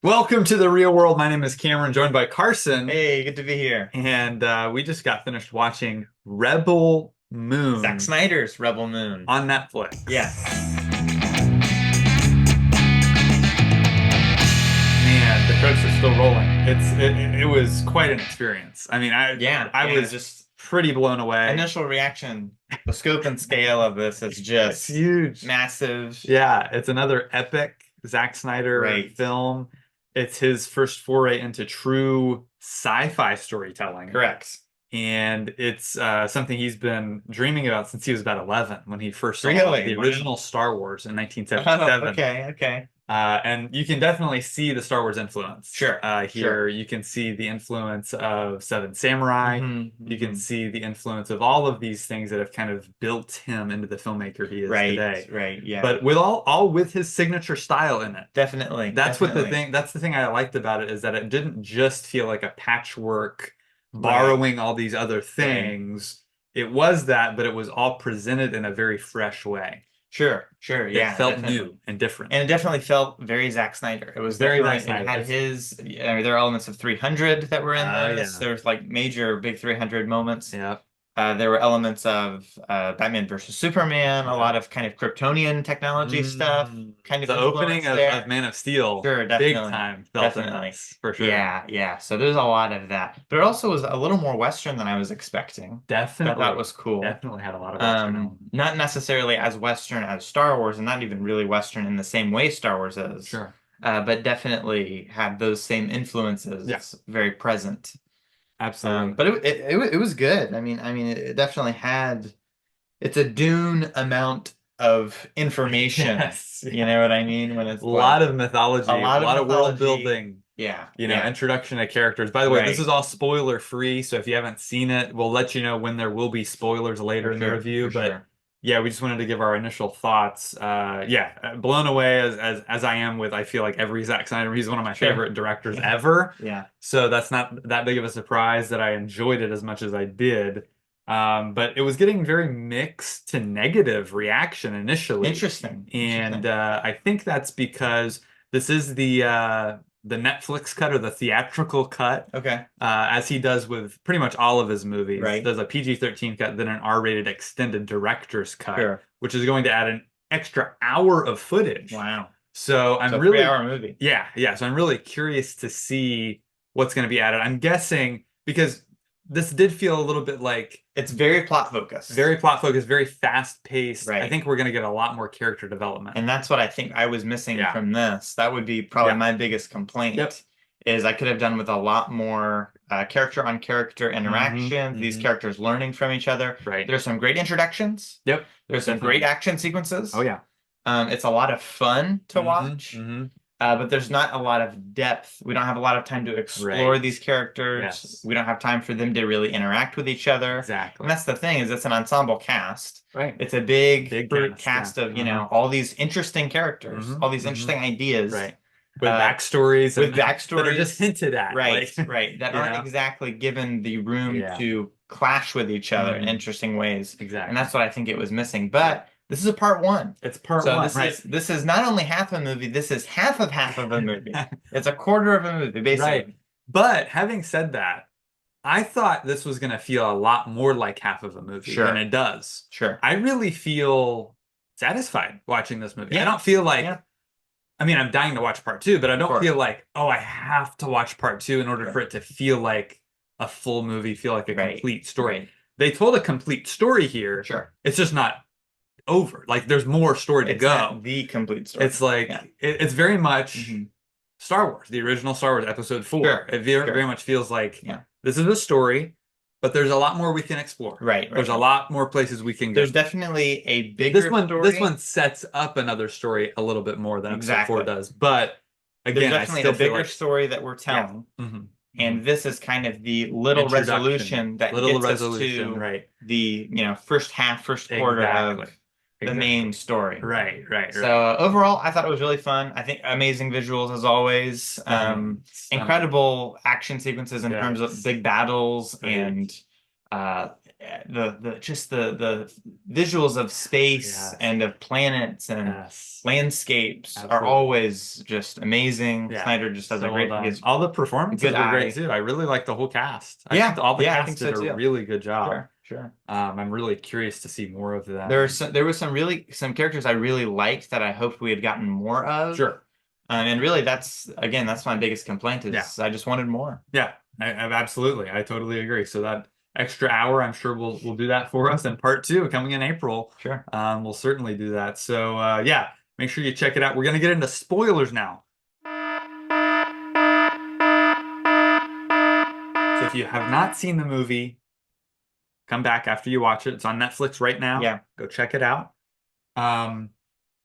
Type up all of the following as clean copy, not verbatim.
Welcome to the real world. My name is Cameron, joined by Carson, Hey, good to be here. and we just got finished watching Rebel Zack Moon Snyder's Rebel Moon. on Netflix. Yes. Man, the credits are still rolling. It was quite an experience. I mean, I was Just pretty blown away. initial reaction, the scope and scale of this is It's just huge. massive. Yeah, it's another epic Zack Snyder Right. film. It's his first foray into true sci-fi storytelling. Correct. And it's something he's been dreaming about since he was about 11 when he first saw Really? the Wow. original Star Wars in Oh, 1977. okay, okay. And you can definitely see the Star Wars influence Sure, here. sure. You can see the influence of Seven Samurai. You can Hmm. see the influence of all of these things that have kind of built him into the filmmaker he is Right, today. right, yeah. But with all with his signature style in it. Definitely, definitely. That's the thing I liked about it is that it didn't just feel like a patchwork Right, borrowing all these other right. things. It was that, but it was all presented in a very fresh way. Sure, sure, It yeah, felt definitely. new and different. And it definitely felt very Zack Snyder. It was Very Zack definitely, it Snyder. had his, there are elements of 300 that were in this. Yeah. There's like major big 300 moments. Yeah. There were elements of Batman versus Superman, a Yeah. lot of kind of Kryptonian technology stuff, kind of The opening influence of there. Man of Steel, Sure, big definitely. time felt in Definitely. this, for sure. Yeah, yeah. So there's a lot of that. But it also was a little more Western than I was expecting. That that Definitely. was cool. Definitely had a lot of Western elements. Not necessarily as Western as Star Wars, and not even really Western in the same way Star Wars is, Sure. but definitely had those same Yeah, influences very present. absolutely. But it was good. I mean, it definitely had. It's a Dune amount of information. Yes. You Yeah. know what I mean? When A it's lot like of a mythology, a lot of lot of world mythology. building, Yeah, yeah, introduction to characters. By the way, this is right. all spoiler free, so if you haven't seen it, we'll let you know when there will be spoilers later For in the sure, review. for But sure. yeah, we just wanted to give our initial thoughts. Blown away as I am with I feel like every Zack Snyder. He's one of my Sure. favorite directors Yeah, ever. yeah. So that's not that big of a surprise that I enjoyed it as much as I did. But it was getting very mixed to negative reaction initially. Interesting, And interesting. I think that's because this is the Netflix cut or the theatrical cut, Okay, as he does with pretty much all of his movies. right. There's a PG-13 cut, then an R-rated extended director's cut, Sure. which is going to add an extra hour of footage. Wow. So I'm So really, 3 hour movie. yeah. So I'm really curious to see what's going to be added. I'm guessing because this did feel a little bit like It's very plot focused. very plot focused, very fast paced. I Right. think we're going to get a lot more character development. And that's what I think I was missing Yeah. from this. That would be probably Yeah. my biggest Yep. complaint is I could have done with a lot more character on character interaction, these Hmm. characters learning from each other. Right. There's some great introductions. Yep. There's some great Definitely. action sequences. Oh yeah. It's a lot of fun to watch. Hmm. But there's not a lot of depth. We don't have a lot of time to explore Right. these characters. Yes. We don't have time for them to really interact with each other. Exactly. And that's the thing, is it's an ensemble cast. Right. It's a big, Big cast yeah. of, all these interesting characters, all these interesting ideas. Right. With Uh, backstories with that are just backstories. hinted at. Right, Like, right. That you aren't know? exactly given the room Yeah. to clash with each other in Mhm. interesting ways. And Exactly. that's what I think it was missing. But this is a part one. It's part So one, this right? is not only half a movie, this is half of a movie. It's a quarter of a movie, Right. basically. But having said that, I thought this was going to feel a lot more like half of a movie than Sure, it does. sure. I really feel satisfied watching this movie. I Yeah, don't feel like, yeah, I mean, I'm dying to watch part two, but I of don't course. feel like, oh, I have to watch part two in order Sure. for it to feel like a full movie, feel like a Right, complete story. right. They told a complete story here. Sure. It's just not over. Like there's more story to It's go. not the complete story. It's like Yeah. it's very much Hmm. Star Wars, the original Star Wars Episode 4. Sure, It very, sure. very much feels like Yeah. this is a story, but there's a lot more we can explore. Right, right, There's a right. lot more places we can go. There's definitely a This bigger one, story. this one sets up another story a little bit more than Episode 4 Exactly. does. But There's again, I definitely still a feel bigger like story that we're yeah. telling. Mhm. And this is kind of the little Introduction. resolution that Little gets us resolution, to right. the, first half, first quarter Exactly. of the main story. Right. So overall, I thought it was really fun. I think amazing visuals as always. Stunning. Incredible action sequences in terms of Yes. big battles Right. and the just the visuals of space Yes. and of planets and Yes. landscapes are Absolutely. always just amazing. Yeah. Snyder just does a So well great, he done. has All the a performances good were great eye. too. I really like the whole cast. I think Yeah, all the yeah, I cast think so did a too. really good job. Sure, sure. I'm really curious to see more of There are them. some, there was some characters I really liked that I hoped we had gotten more of. Sure. And really that's again, that's my biggest complaint Yeah. is I just wanted more. Yeah. Absolutely. I totally agree. So that extra hour, I'm sure will do that for us. And part two coming in April, Sure. we'll certainly do that. So yeah, make sure you check it out. We're gonna get into spoilers now. So if you have not seen the movie, come back after you watch it. It's on Netflix right now. Yeah. Go check it out. Um,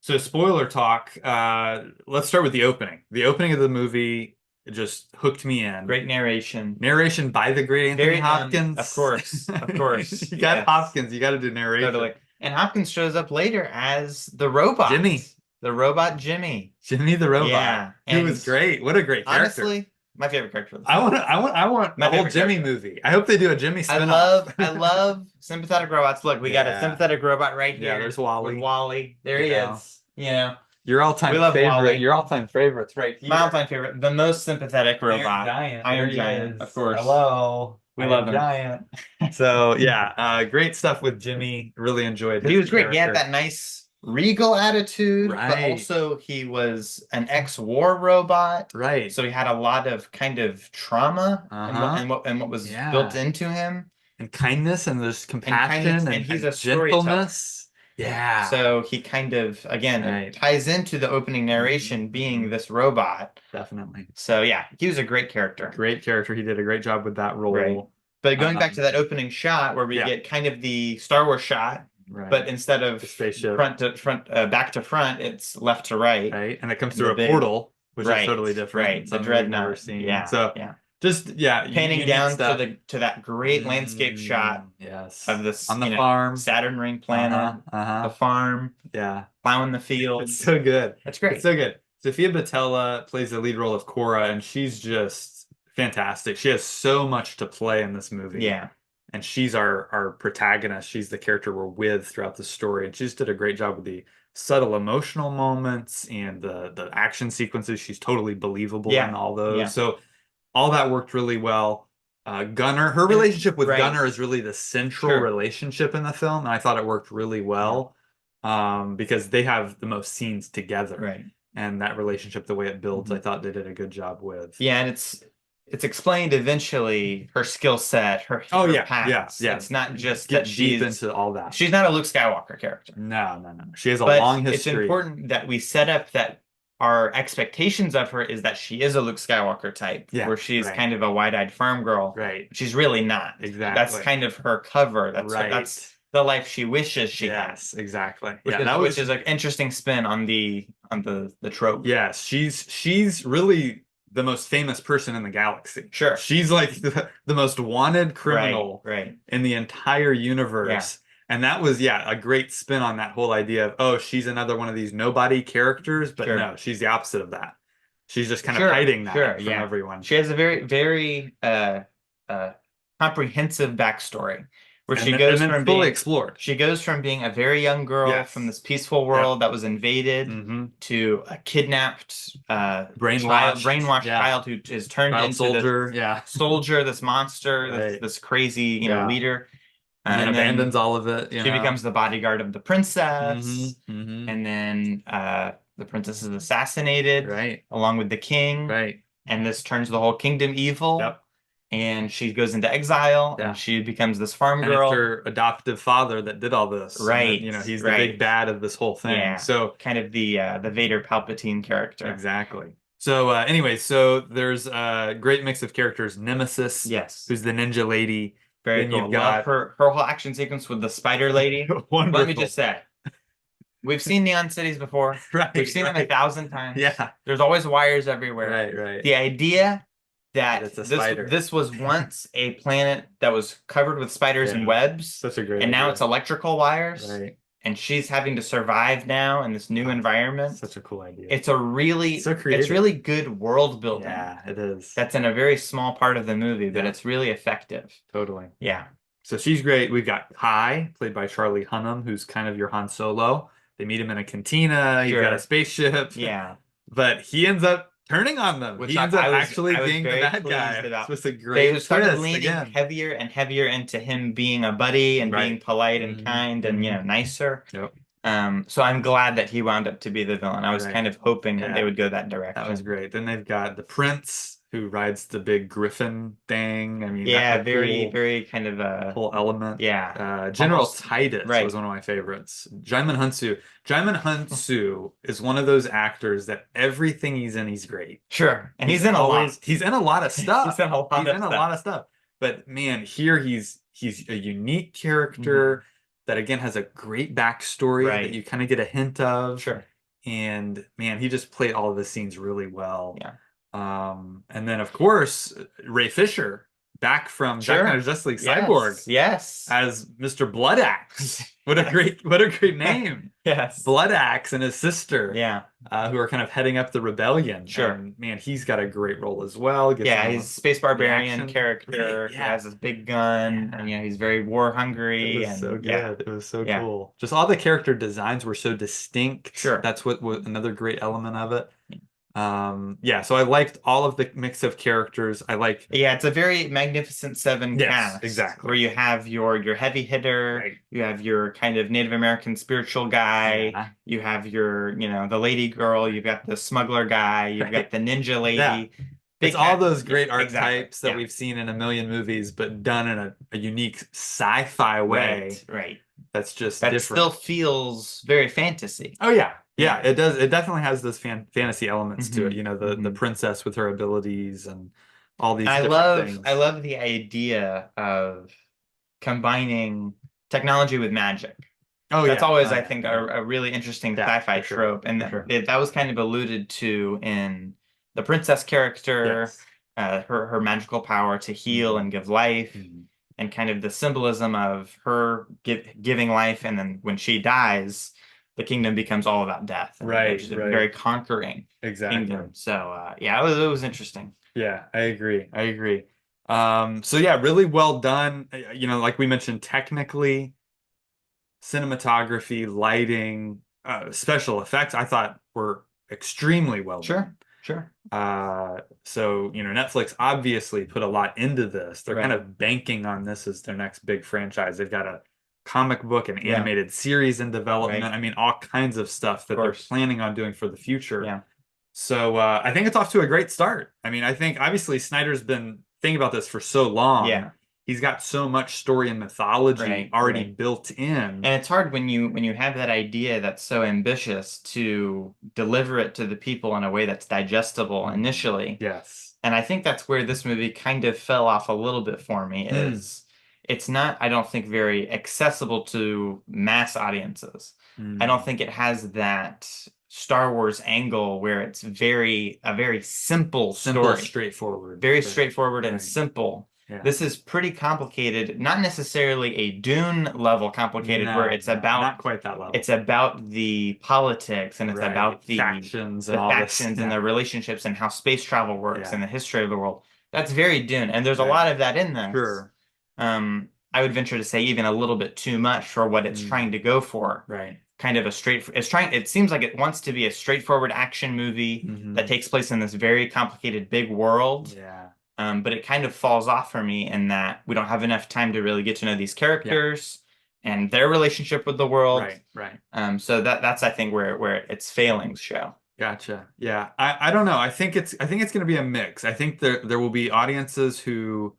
so spoiler talk. Let's start with the opening. The opening of the movie just hooked me in. Great narration. Narration by the great Anthony Very, Hopkins. of course, of course. You got Yes, Hopkins. You got to do narration. totally. And Hopkins shows up later as the robot. Jimmy. The robot Jimmy. Jimmy the robot. Yeah. He And was great. What a great character. honestly, my favorite character of the I film. want to, I want My a whole favorite Jimmy character. movie. I hope they do a Jimmy I spin-off. love sympathetic robots. Look, we got a Yeah. sympathetic robot right Yeah, here. there's Wally. With Wally. There he Yeah. is. You know, Your all-time we love favorite. Wally. Your all-time favorites right here. My all-time favorite, the most sympathetic robot. Iron There he Giant, is. of course. Hello. We Iron love him. Giant. So yeah, great stuff with Jimmy. Really enjoyed He his was great. He had character. that nice regal attitude, but Right. also he was an ex-war robot. Right. So he had a lot of kind of trauma and what was Yeah. built into him. And kindness and there's compassion kindness, and he's a gentleness. Yeah. So he kind of, again, it Right. ties into the opening narration being this robot. Definitely. So yeah, he was a great character. Great character. He did a great job with that role. Right. But going back to that opening shot where we yeah. get kind of the Star Wars shot, Right. but instead of The spaceship. back to front, it's left to right. Right. And it comes And through the a big- portal, which right, is totally different. right, the Something we've never dreadnought. seen. Yeah, So yeah. just Panning unique down stuff. to that great landscape shot Yes. of this on the farm. Saturn ring planet, the farm, Yeah. plowing the fields. It's so good. That's great. It's so good. Sofia Boutella plays the lead role of Cora, and she's just fantastic. She has so much to play in this movie. Yeah. And she's our protagonist. She's the character we're with throughout the story. And she just did a great job with the subtle emotional moments and the action sequences. She's totally believable in all those. Yeah. So all that worked really well. Gunnar, her relationship with Right. Gunnar is really the central Sure. relationship in the film. And I thought it worked really well because they have the most scenes together. Right. And that relationship, the way it builds, I thought they did a good job with. Yeah, and it's explained eventually her skill set, her past. yeah. It's not just Get that deep into all that. she's not a Luke Skywalker character. No. She has a But long it's history. important that we set up that our expectations of her is that she is a Luke Skywalker type, where she's kind of a wide-eyed farm girl. Right. She's really not. Exactly. That's kind of her cover. That's right. That's the life she wishes she had. Yes, exactly. Which is an interesting spin on the trope. Yes, she's really the most famous person in the galaxy. Sure. She's like the most wanted criminal right. in the entire universe. Yeah. And that was, a great spin on that whole idea of, oh, she's another one of these nobody characters, but no, she's the opposite of that. She's just kind of hiding that from everyone. She has a very, very comprehensive backstory where she goes from fully explored. She goes from being a very young girl from this peaceful world that was invaded to a kidnapped, brainwashed child who is turned into soldier, soldier, this monster, this crazy, leader. And then abandons all of it. She becomes the bodyguard of the princess. And then the princess is assassinated along with the king. Right. And this turns the whole kingdom evil. Yep. And she goes into exile and she becomes this farm girl. It's her adoptive father that did all this. Right. And, he's the big bad of this whole thing. Yeah. So kind of the Vader Palpatine character. Exactly. So anyway, so there's a great mix of characters. Nemesis, who's the ninja lady. Very then cool. You've got her whole action sequence with the spider lady. Wonderful. Let me just say, we've seen Neon Cities before. We've seen them 1,000 times. Yeah. There's always wires everywhere. Right. The idea that this this was once a planet that was covered with spiders and webs. Such a great And now idea. it's electrical wires. Right. And she's having to survive now in this new environment. Such a cool idea. It's a really so creative. It's really good world building. Yeah, it is. That's in a very small part of the movie, but it's really effective. Totally. Yeah. So she's great. We've got Kai, played by Charlie Hunnam, who's kind of your Han Solo. They meet him in a cantina. He's got a Sure. spaceship, Yeah. but he ends up turning on them. Which He ends up actually I was being the very bad pleased guy. about. So it's a They great started twist leaning again. heavier and heavier into him being a buddy and being Right. polite and kind and nicer. Yep. So I'm glad that he wound up to be the villain. I was Right. kind of hoping that they Yeah. would go that That was direction. great. Then they've got the prince who rides the big griffin thing. I mean, that's Yeah, a very, cool very kind of whole element. yeah, General almost Titus was right. one of my favorites. Jaimin Hunsu. Jaimin Hunsu is one of those actors that everything he's in, he's great. Sure. And he's in a lot. He's in a lot of He's stuff. in a lot He's of in a lot stuff. of stuff. But man, here he's a unique Mhm. character that again has a great backstory that Right. you kind of get a hint of. Sure. And man, he just played all of the scenes really well. Yeah. And then of course, Ray Fisher, back from Zack Sure. Snyder's Justice League Yes. Cyborg Yes. as Mr. Bloodaxe. What a great name. Yes. Bloodaxe and his sister, Yeah. who are kind of heading up the rebellion. Sure. And man, he's got a great role as well. Gets Yeah, in he's Space Barbarian action. character. Right, He yeah. has this big gun, Yeah. and he's very war It hungry, was and so yeah, good. It was so yeah, cool. Just all the character designs were so distinct. sure. That's what another great element of it. Yeah, so I liked all of the mix of characters. I like Yeah, it's a very Magnificent Seven Yes, cast, exactly. where you have your heavy hitter, Right. you have your kind of Native American spiritual guy, Yeah. you have your, the lady girl, you've got the smuggler guy, you've got the ninja lady. Yeah. Big It's all cat. those great Yeah, archetypes that yeah. we've seen in a million movies, but done in a unique sci-fi way Right. that's just That different. still feels very fantasy. Oh yeah. Yeah. Yeah, it does. It definitely has those fantasy elements to it. Mhm, The mhm. princess with her abilities and all these I different love things. I love the idea of combining technology with magic. Oh That's yeah. always, Oh, I yeah. think, Yeah. a really interesting Yeah, sci-fi for sure. trope, and For sure. that was kind of alluded to in the princess character, Yes. her magical power to heal and give life, Mhm. and kind of the symbolism of her giving life, and then when she dies, the kingdom becomes all about death, and Right, it's a right. very conquering Exactly. kingdom. So yeah, it was interesting. Yeah, I agree. I agree. So yeah, really well done. Like we mentioned, technically, cinematography, lighting, special effects, I thought were extremely well done. Sure. So, Netflix obviously put a lot into this. They're kind Right. of banking on this as their next big franchise. They've got a comic book and Yeah. animated series in development. Right. I mean, all kinds of stuff that they're course. planning on doing for the future. Yeah. So, I think it's off to a great start. I mean, I think obviously Snyder's been thinking about this for so long. Yeah. He's got so much story and mythology already Right. built in. And it's hard when you have that idea that's so ambitious to deliver it to the people in a way that's digestible initially. Yes. And I think that's where this movie kind of fell off a little bit for me, is it's not, I don't think, very accessible to mass audiences. I don't think it has that Star Wars angle where it's a very simple story. Straightforward. Very straightforward and Right. simple. Yeah. This is pretty complicated, not necessarily a Dune level complicated, where it's about not quite that level. It's about the politics, and it's Right. about the factions and all factions this. and the relationships and how space travel works Yeah. and the history of the world. That's very Dune, and there's a Right. lot of that in this. Sure. I would venture to say even a little bit too much for what it's trying to go for. Right. Kind of it seems like it wants to be a straightforward action movie that takes place in this very complicated big world. Yeah. But it kind of falls off for me in that we don't have enough time to really get to know these characters and their relationship with the world. Right. So that's I think where its failings show. Gotcha. Yeah. I don't know. I think it's going to be a mix. I think there will be audiences who,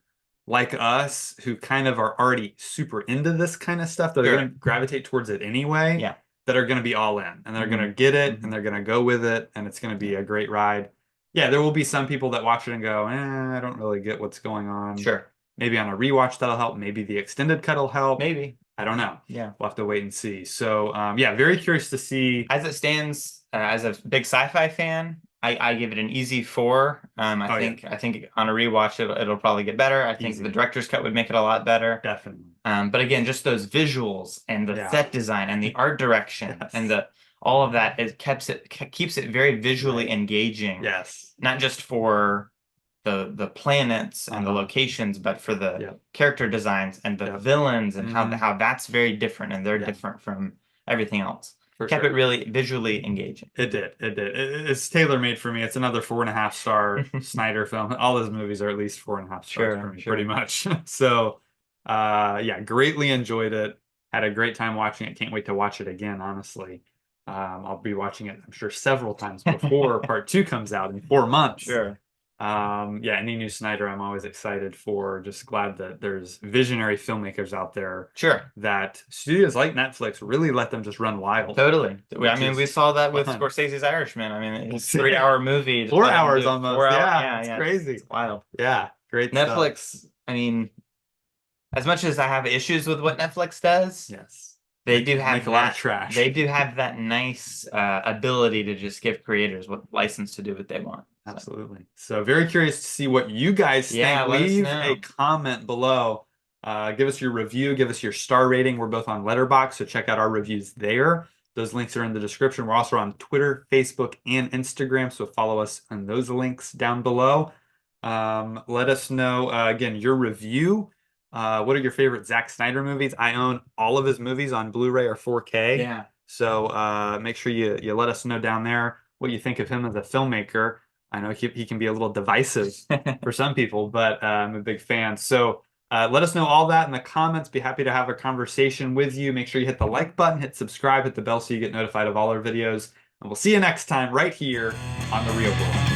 like us, who kind of are already super into this kind of stuff that are going to gravitate towards it anyway. Yeah. That are going to be all in, and they're going to get it, and they're going to go with it, and it's going to be a great ride. Yeah, there will be some people that watch it and go, I don't really get what's going on. Sure. Maybe on a rewatch that'll help. Maybe the extended cut will help. Maybe. I don't know. Yeah. We'll have to wait and see. So, yeah, very curious to see. As it stands, as a big sci-fi fan, I give it an easy 4. I think on a rewatch it'll probably get better. I think the director's cut would make it a lot better. Definitely. But again, just those visuals and the set design and the art direction and all of that keeps it very visually engaging. Yes. Not just for the planets and the locations, but for the Yep. character designs and the Yep. villains and Mhm. how that's very different and they're Yeah. different from everything else. For Kept sure. it really visually engaging. It did. It did. It's tailor-made for me. It's another 4.5 star Snyder film. All his movies are at least 4.5 stars for Sure, me, pretty sure. much. So, yeah, greatly enjoyed it. Had a great time watching it. Can't wait to watch it again, honestly. I'll be watching it, I'm sure, several times before part two comes out in 4 months. Sure. Yeah, any new Snyder, I'm always excited for. Just glad that there's visionary filmmakers out there Sure. that studios like Netflix really let them just run wild. Totally. I Which mean, we is saw that with fun. Scorsese's Irishman. I mean, it's a 3 hour movie. Just 4 let him hours do almost. 4 hour. Yeah, Yeah, it's yeah. crazy. It's wild. Yeah, great stuff. Netflix, I mean, as much as I have issues with what Netflix does, Yes. they do have Make a lot of trash. They do have that nice ability to just give creators what license to do what they want. So. Absolutely. So very curious to see what you guys Yeah, think. let us Leave know. a comment below. Give us your review. Give us your star rating. We're both on Letterboxd, so check out our reviews there. Those links are in the description. We're also on Twitter, Facebook, and Instagram, so follow us on those links down below. Let us know, again, your review. What are your favorite Zack Snyder movies? I own all of his movies on Blu-ray or 4K. Yeah. So make sure you let us know down there what you think of him as a filmmaker. I know he can be a little divisive for some people, but I'm a big fan. So let us know all that in the comments. Be happy to have a conversation with you. Make sure you hit the like button, hit subscribe, hit the bell so you get notified of all our videos. And we'll see you next time right here on The Real World.